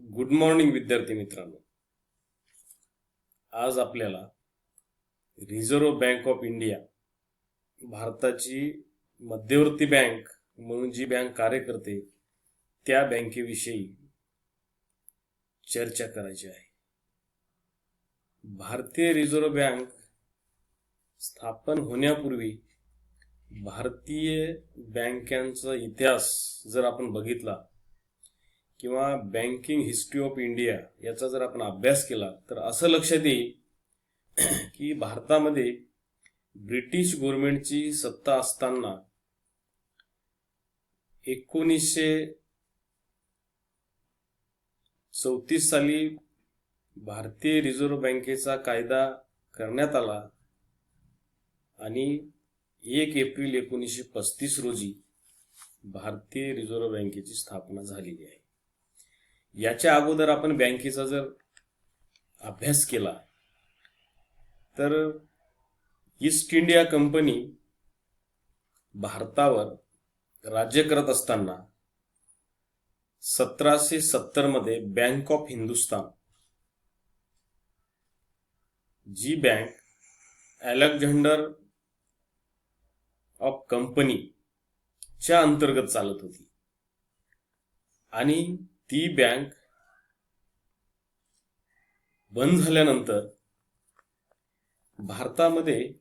Good morning विद्यार्थी मित्रांनो. आज आपल्याला रिझर्व्ह बँक ऑफ इंडिया, भारताची मध्यवर्ती बँक म्हणून जी बँक कार्य करते त्या बँकेविषयी चर्चा करायची आहे. भारतीय रिझर्व्ह बँक स्थापन होण्यापूर्वी भारतीय बँकांचा इतिहास जर आपण बघितला किंवा बँकिंग हिस्ट्री ऑफ इंडिया याचा जर आपण अभ्यास केला तर असं लक्षात येईल की भारतामध्ये ब्रिटिश गव्हर्नमेंटची सत्ता असताना 1934 साली भारतीय रिझर्व्ह बँकेचा कायदा करण्यात आला आणि 1 एप्रिल 1935 रोजी भारतीय रिझर्व्ह बँकेची स्थापना झालेली आहे. याच्या अगोदर आपण बँकेचा जर अभ्यास केला तर ईस्ट इंडिया कंपनी भारतावर राज्य करत असताना 1770 मध्ये बँक ऑफ हिंदुस्तान, जी बँक अलेक्झांडर ऑफ कंपनी च्या अंतर्गत चालत होती आणि ती बँक बंद झाल्यानंतर भारतामध्ये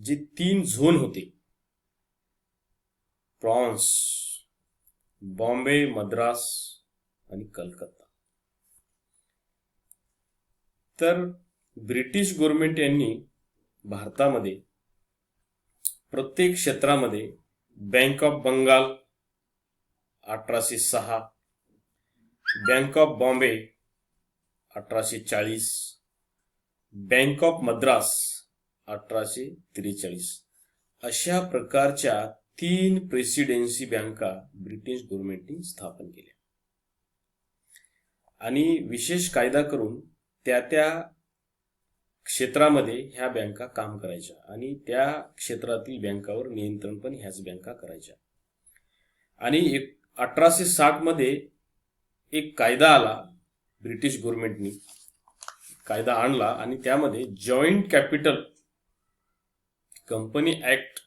जे 3 झोन होते, प्रॉन्स, बॉम्बे, मद्रास आणि कलकत्ता, तर ब्रिटिश गव्हर्नमेंट यांनी भारतामध्ये प्रत्येक क्षेत्रामध्ये bank of Bengal 1806, bank of Bombay 1840, bank of Madras 1843 अशा प्रकारच्या 3 प्रेसिडेन्सी बँका ब्रिटिश गव्हर्नमेंटने स्थापन केल्या आणि विशेष कायदा करून त्या क्षेत्रामध्ये ह्या बँका काम करायच्या आणि त्या क्षेत्रातील बँकावर नियंत्रण पण ह्याच बँका करायच्या. आणि 1860 मध्ये एक कायदा आला, ब्रिटिश गव्हर्नमेंटनी कायदा आणला आणि त्यामध्ये joint capital company act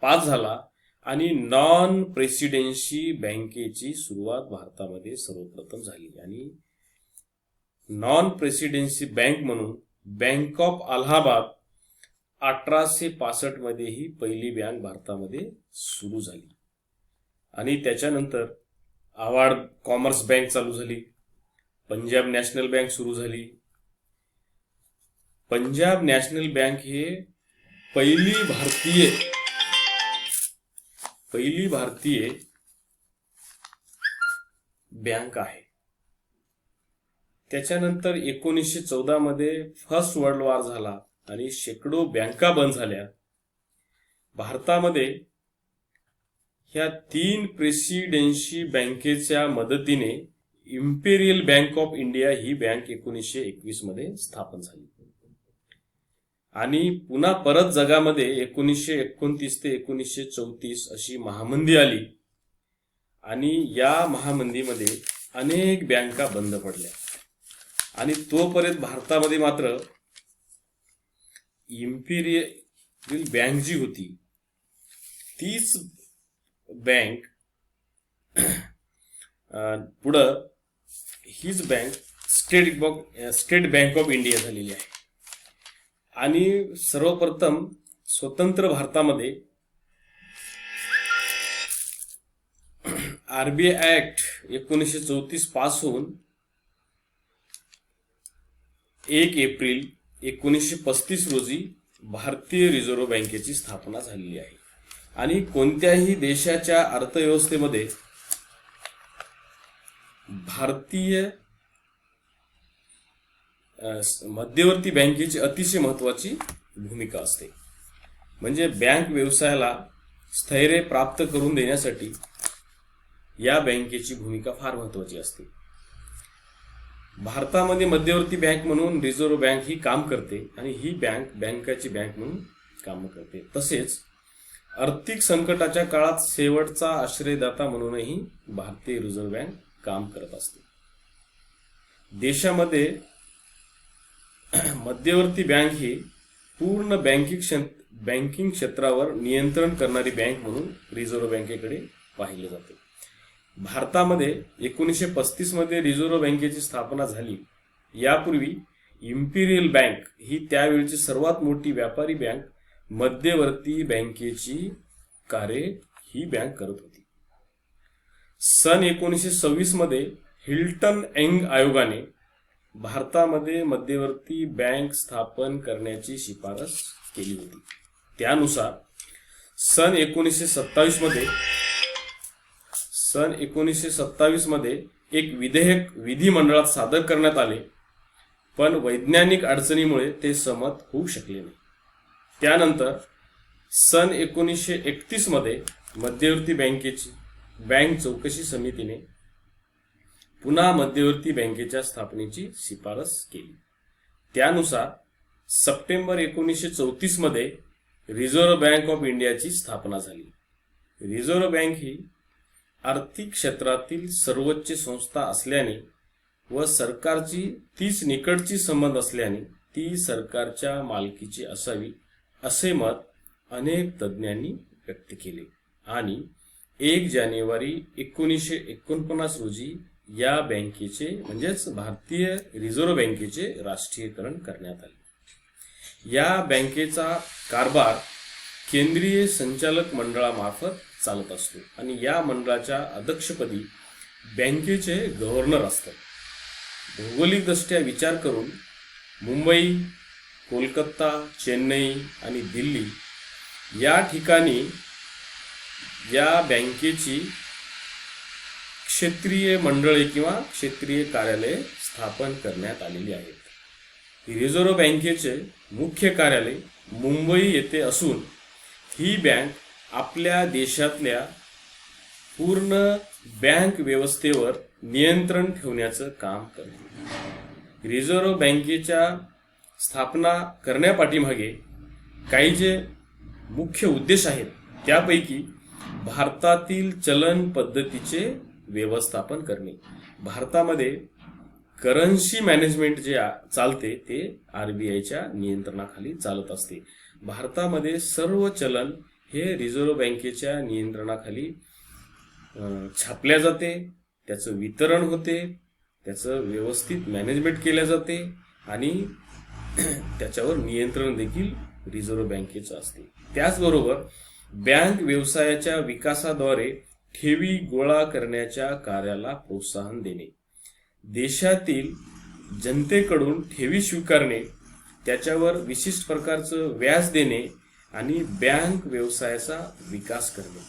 pass झाला आणि नॉन प्रेसिडेन्सी बँकेची सुरुवात भारतामध्ये सर्वप्रथम झाली आणि नॉन प्रेसिडेन्सी बँक म्हणून बँक ऑफ अलाहाबाद 1865 मध्ये ही पहिली बँक भारतामध्ये सुरू झाली आणि त्याच्यानंतर आवाड कॉमर्स बँक चालू झाली, पंजाब नॅशनल बँक सुरू झाली. पंजाब नॅशनल बँक हे पहिली भारतीय बँक आहे. त्याच्यानंतर 1914 मध्ये फर्स्ट वर्ल्ड वॉर झाला आणि शेकडो बँका बंद झाल्या. भारतामध्ये ह्या 3 प्रेसिडेन्सी बँकेच्या मदतीने imperial bank of India he bank 1921 मध्ये स्थापन झाली आणि पुन्हा परत जगामध्ये 1929 ते 1934 अशी महामंदी आली आणि या महामंदीमध्ये अनेक बँका बंद पडल्या आणि तोपर्यंत भारतामध्ये मात्र इम्पेरियल बँक जी होती तीच बँक पुढं हीच bank state bank of India झालेली आहे. आणि सर्वप्रथम स्वतंत्र भारतामध्ये आरबीआय ऍक्ट 1934 पास होऊन 1 एप्रिल 1935 रोजी भारतीय रिझर्व्ह बँकेची स्थापना झालेली आहे. आणि कोणत्याही देशाच्या अर्थव्यवस्थेमध्ये भारतीय मध्यवर्ती बँकेची अतिशय महत्वाची भूमिका असते. म्हणजे बँक व्यवसायाला स्थैर्य प्राप्त करून देण्यासाठी या बँकेची भूमिका फार महत्वाची असते. भारतामध्ये मध्यवर्ती बँक म्हणून रिझर्व्ह बँक ही काम करते आणि ही बँकाची बँक म्हणून काम करते. तसेच आर्थिक संकटाच्या काळात शेवटचा आश्रयदाता म्हणूनही भारतीय रिझर्व्ह बँक काम करत असते. देशामध्ये मध्यवर्ती बँक ही पूर्ण बँकिंग क्षेत्रावर नियंत्रण करणारी बँक म्हणून रिझर्व्ह बँकेकडे पाहिले जाते. भारतामध्ये 1935 मध्ये रिझर्व्ह बँकेची स्थापना झाली. यापूर्वी इम्पिरियल बँक ही त्यावेळची सर्वात मोठी व्यापारी बँक मध्यवर्ती बँकेची कार्ये ही बँक करत होती. सन 1926 मध्ये हिल्टन यंग आयोगाने भारतामध्ये मध्यवर्ती बँक स्थापन करण्याची शिफारस केली होती. त्यानुसार सन 1927 मध्ये एक विधेयक विधिमंडळात सादर करण्यात आले, पण वैज्ञानिक अडचणीमुळे ते संमत होऊ शकले नाही. त्यानंतर सन 1931 मध्ये मध्यवर्ती बँक चौकशी समितीने पुन्हा मध्यवर्ती बँकेच्या स्थापनेची शिफारस केली. त्यानुसार सप्टेंबर 1934 मध्ये रिझर्व्ह बँक ऑफ इंडियाची स्थापना झाली. रिझर्व्ह बँक ही आर्थिक क्षेत्रातील सर्वोच्च संस्था असल्याने व सरकारची तीच निकटची संबंध असल्याने ती सरकारच्या मालकीची असावी असे मत अनेक तज्ज्ञांनी व्यक्त केले आणि 1 जानेवारी 1949 रोजी या बँकेचे म्हणजेच भारतीय रिझर्व्ह बँकेचे राष्ट्रीयकरण करण्यात आले. या बँकेचा कारभार केंद्रीय संचालक मंडळामार्फत चालत असतो आणि या मंडळाच्या अध्यक्षपदी बँकेचे गव्हर्नर असतात. भौगोलिकदृष्ट्या विचार करून मुंबई, कोलकाता, चेन्नई आणि दिल्ली या ठिकाणी या बँकेची क्षेत्रीय मंडळे किंवा क्षेत्रीय कार्यालये स्थापन करण्यात आलेली आहेत. रिझर्व्ह बँकेचे मुख्य कार्यालय मुंबई येथे असून ही बँक आपल्या देशातल्या पूर्ण बँक व्यवस्थेवर नियंत्रण ठेवण्याचं काम करते. रिझर्व्ह बँकेच्या स्थापना करण्यापाठीमागे काही जे मुख्य उद्देश आहेत त्यापैकी भारतातील चलन पद्धतीचे व्यवस्थापन करणे. भारतामध्ये करन्सी मॅनेजमेंट जे चालते ते RBIच्या नियंत्रणाखाली चालत असते. भारतामध्ये सर्व चलन हे रिझर्व्ह बँकेच्या नियंत्रणाखाली छापल्या जाते, त्याचं वितरण होते, त्याचं व्यवस्थित मॅनेजमेंट केल्या जाते आणि त्याच्यावर नियंत्रण देखील रिझर्व्ह बँकेचं असते. त्याचबरोबर बँक व्यवसायाच्या विकासाद्वारे ठेवी गोळा करण्याच्या कार्याला प्रोत्साहन देणे, देशातील जनतेकडून ठेवी स्वीकारणे, त्याच्यावर विशिष्ट प्रकारचं व्याज देणे आणि बँक व्यवसायाचा विकास करणे.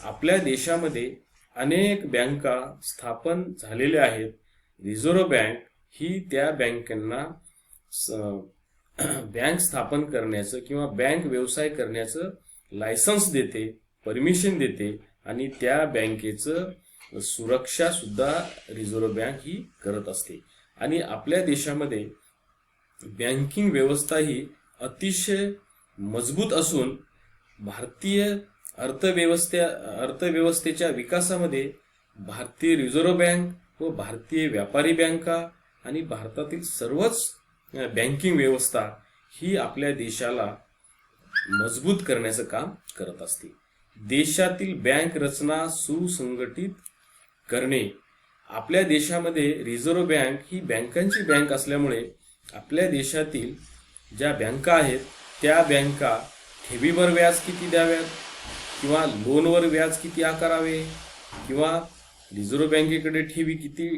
आपल्या देशामध्ये अनेक बँका स्थापन झालेल्या आहेत. रिझर्व्ह बँक ही त्या बँकांना बँक स्थापन करण्याचं किंवा बँक व्यवसाय करण्याचं लायसन्स देते, परमिशन देते आणि त्या बँकेचं सुरक्षा सुद्धा रिझर्व्ह बँक ही करत असते. आणि आपल्या देशामध्ये बँकिंग व्यवस्था ही अतिशय मजबूत असून भारतीय अर्थव्यवस्थेच्या विकासामध्ये भारतीय रिझर्व्ह बँक व भारतीय व्यापारी बँका आणि भारतातील सर्वच बँकिंग व्यवस्था ही आपल्या देशाला मजबूत करण्याचं काम करत असते. देशातील बँक रचना सुसंघटित करणे. आपल्या देशामध्ये रिझर्व्ह बँक ही बँकांची बँक असल्यामुळे आपल्या देशातील ज्या बँका आहेत त्या बँका ठेवीवर व्याज किती द्याव्यात किंवा लोनवर व्याज किती आकारावे किंवा रिझर्व्ह बँकेकडे ठेवी किती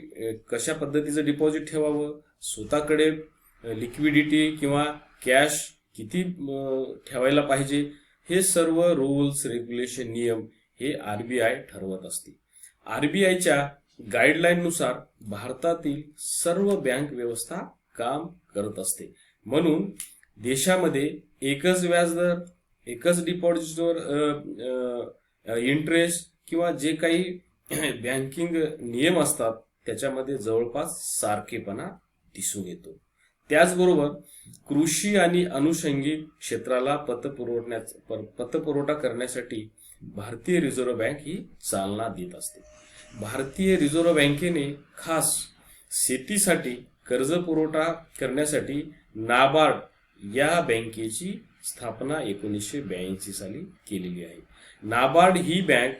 कशा पद्धतीचं डिपॉझिट ठेवावं, स्वतःकडे लिक्विडिटी किंवा कॅश किती ठेवायला पाहिजे, हे सर्व रूल्स, रेग्युलेशन, नियम हे RBI ठरवत असते. RBIच्या गाईडलाईननुसार भारतातील सर्व बँक व्यवस्था काम करत असते. म्हणून देशामध्ये एकच व्याजदर, एकच डिपॉझिटवर इंटरेस्ट किंवा जे काही बँकिंग नियम असतात त्याच्यामध्ये जवळपास सारखेपणा दिसून येतो. त्याचबरोबर कृषी आणि अनुषंगिक क्षेत्राला पतपुरवठा करण्यासाठी भारतीय रिझर्व्ह बँक ही चालना देत असते. भारतीय रिझर्व्ह बँकेने खास शेतीसाठी कर्ज पुरवठा करण्यासाठी नाबार्ड या बँकेची स्थापना 1982 साली केलेली आहे. नाबार्ड ही बँक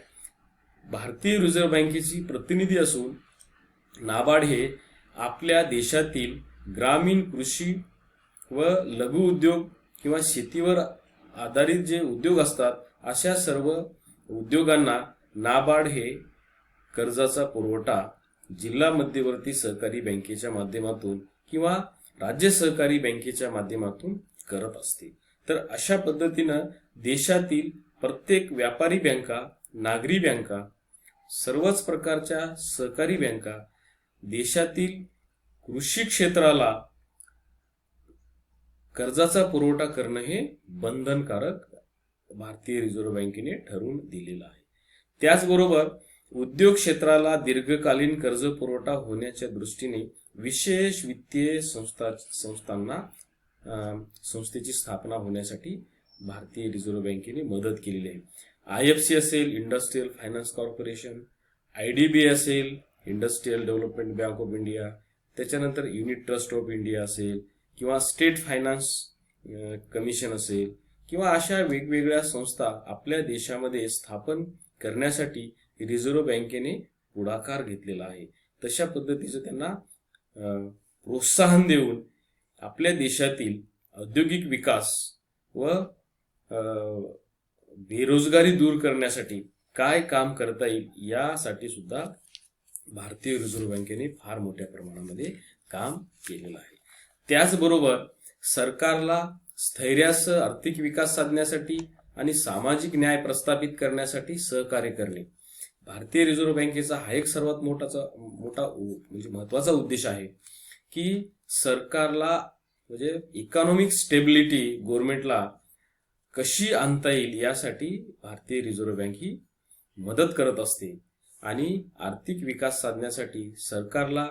भारतीय रिझर्व्ह बँकेची प्रतिनिधी असून नाबार्ड हे आपल्या देशातील ग्रामीण कृषी व लघु उद्योग किंवा शेतीवर आधारित जे उद्योग असतात अशा सर्व उद्योगांना नाबार्ड हे कर्जाचा पुरवठा जिल्हा मध्यवर्ती सहकारी बँकेच्या माध्यमातून किंवा राज्य सहकारी बँकेच्या माध्यमातून करत असते. तर अशा पद्धतीनं देशातील प्रत्येक व्यापारी बँका, नागरी बँका, सर्वच प्रकारच्या सहकारी बँका देशातील कृषी क्षेत्राला कर्जाचा पुरवठा करणं हे बंधनकारक भारतीय रिझर्व्ह बँकेने ठरवून दिलेलं आहे. त्याचबरोबर उद्योग क्षेत्राला दीर्घकालीन कर्ज पुरवठा होण्याच्या दृष्टीने विशेष वित्तीय संस्थेची स्थापना होण्यासाठी भारतीय रिझर्व्ह बँकेने मदत केलेली आहे. IFC असेल, इंडस्ट्रियल फायनान्स कॉर्पोरेशन, IDB असेल, industrial development bank of India, त्याच्यानंतर युनिट ट्रस्ट ऑफ इंडिया असेल किंवा स्टेट फायनान्स कमिशन असेल किंवा अशा वेगवेगळ्या संस्था आपल्या देशामध्ये स्थापन करण्यासाठी रिझर्व्ह बँकेने पुढाकार घेतलेला आहे. तशा पद्धतीचं त्यांना प्रोत्साहन देऊन आपल्या देशातील औद्योगिक विकास व बेरोजगारी दूर करण्यासाठी काय काम करता येईल यासाठी सुद्धा भारतीय रिझर्व्ह बँकेने फार मोठ्या प्रमाणामध्ये काम केलेलं आहे. त्याचबरोबर सरकारला स्थैर्यासह आर्थिक विकास साधण्यासाठी आणि सामाजिक न्याय प्रस्थापित करण्यासाठी सहकार्य करणे भारतीय रिझर्व्ह बँकेचा हा एक सर्वात मोठा म्हणजे महत्वाचा उद्देश आहे की सरकारला म्हणजे इकॉनॉमिक स्टेबिलिटी गव्हर्नमेंटला कशी आणता येईल यासाठी भारतीय रिझर्व्ह बँक ही मदत करत असते आणि आर्थिक विकास साधण्यासाठी सरकारला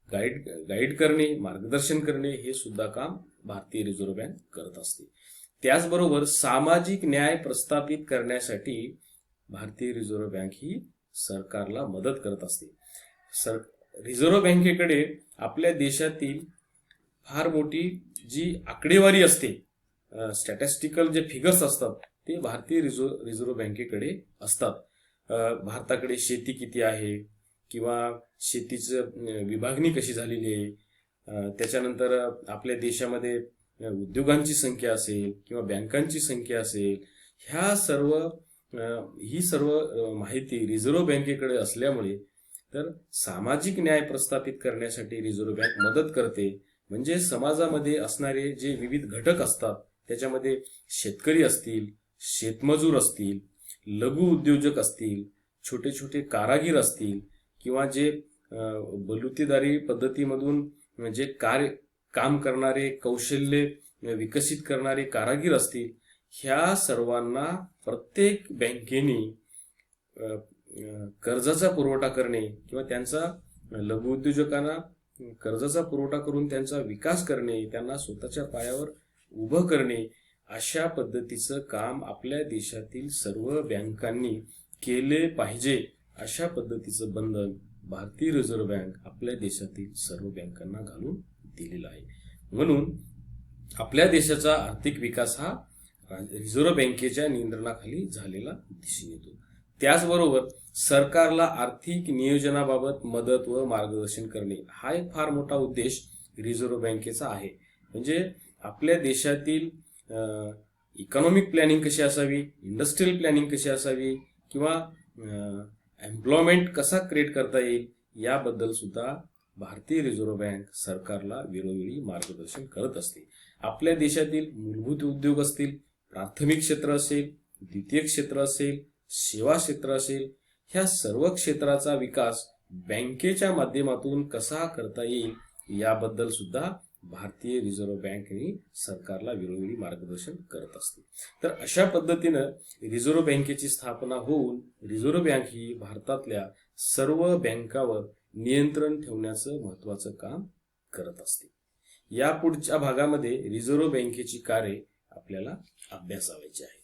गाईड करणे, मार्गदर्शन करणे हे सुद्धा काम भारतीय रिझर्व्ह बँक करत असते. त्याचबरोबर सामाजिक न्याय प्रस्थापित करण्यासाठी भारतीय रिझर्व्ह बँक ही सरकारला मदत करत असते. रिझर्व्ह बँकेकडे आपल्या देशातील फार मोठी जी आकडेवारी असते, स्टॅटिस्टिकल जे फिगर्स असतात ते भारतीय रिझर्व्ह बँकेकडे असतात. भारताकडे शेती किती आहे किंवा शेतीचं विभागणी कशी झालेली आहे, त्याच्यानंतर आपल्या देशामध्ये उद्योगांची संख्या असेल किंवा बँकांची संख्या असेल, ही सर्व माहिती रिझर्व्ह बँकेकडे असल्यामुळे तर सामाजिक न्याय प्रस्थापित करण्यासाठी रिझर्व्ह बँक मदत करते. म्हणजे समाजामध्ये असणारे जे विविध घटक असतात त्याच्यामध्ये शेतकरी असतील, शेतमजूर असतील, लघु उद्योजक असतील, छोटे छोटे कारागीर असतील किंवा जे बलुतेदारी पद्धतीमधून जे काम करणारे, कौशल्य विकसित करणारे कारागीर असतील, ह्या सर्वांना प्रत्येक बँकेने कर्जाचा पुरवठा करणे किंवा त्यांचा लघु उद्योजकांना कर्जाचा पुरवठा करून त्यांचा विकास करणे, त्यांना स्वतःच्या पायावर उभं करणे, अशा पद्धतीचं काम आपल्या देशातील सर्व बँकांनी केले पाहिजे. अशा पद्धतीचं बंधन भारतीय रिझर्व्ह बँक आपल्या देशातील सर्व बँकांना घालून दिलेला आहे. म्हणून आपल्या देशाचा आर्थिक विकास हा रिझर्व्ह बँकेच्या नियंत्रणाखाली झालेला दिसून येतो. त्याचबरोबर सरकारला आर्थिक नियोजनाबाबत मदत व मार्गदर्शन करणे हा एक फार मोठा उद्देश रिझर्व्ह बँकेचा आहे. म्हणजे आपल्या देशातील इकॉनॉमिक प्लॅनिंग कशी असावी, इंडस्ट्रियल प्लॅनिंग कशी असावी किंवा एम्प्लॉयमेंट कसा क्रिएट करता येईल याबद्दल सुद्धा भारतीय रिझर्व्ह बँक सरकारला वेळोवेळी मार्गदर्शन करत असते. आपल्या देशातील मूलभूत उद्योग असतील, प्राथमिक क्षेत्र असेल, द्वितीय क्षेत्र असेल, सेवा क्षेत्र असेल, ह्या सर्व क्षेत्राचा विकास बँकेच्या माध्यमातून कसा करता येईल याबद्दल सुद्धा भारतीय रिझर्व्ह बँकेने सरकारला वेळोवेळी मार्गदर्शन करत असते. तर अशा पद्धतीनं रिझर्व्ह बँकेची स्थापना होऊन रिझर्व्ह बँक ही भारतातल्या सर्व बँकावर नियंत्रण ठेवण्याचं महत्वाचं काम करत असते. या पुढच्या भागामध्ये रिझर्व्ह बँकेची कार्ये आपल्याला अभ्यासावायची आहे.